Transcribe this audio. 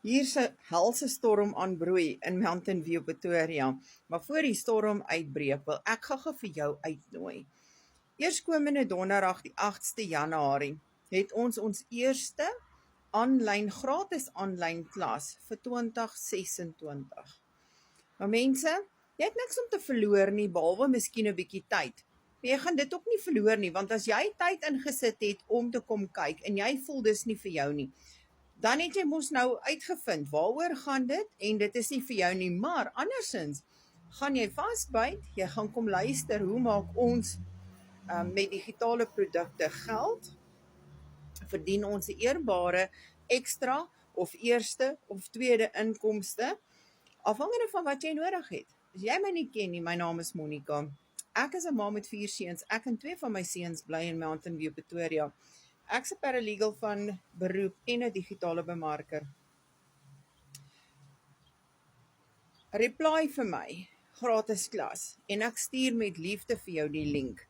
Hier's 'n helse storm aanbroei in Mountain View, Pretoria, maar voor die storm uitbreek, wil ek gou vir jou uitnooi. Eerskomende donderdag die 8ste Januarie het ons eerste gratis aanlyn klas vir 2026. Maar mense, jy het niks om te verloor nie, behalwe miskien 'n bietjie tyd. Maar jy gaan dit ook nie verloor nie, want as jy tyd ingesit het om te kom kyk en jy voel dis nie vir jou nie, dan het jy mos nou uitgevind waaroor gaan dit en dit is nie vir jou nie, maar andersins gaan jy vasbyt, jy gaan kom luister hoe maak ons met digitale produkte geld, verdien ons 'n eerbare ekstra of eerste of tweede inkomste, afhangende van wat jy nodig het. As jy my nie ken nie, my naam is Monica. Ek is 'n ma met 4 seuns. Ek en 2 van my seuns bly in Mountain View, Pretoria. Ek's 'n paralegal van beroep en 'n digitale bemarker. Reply vir my, gratis klas, en ek stuur met liefde vir jou die link.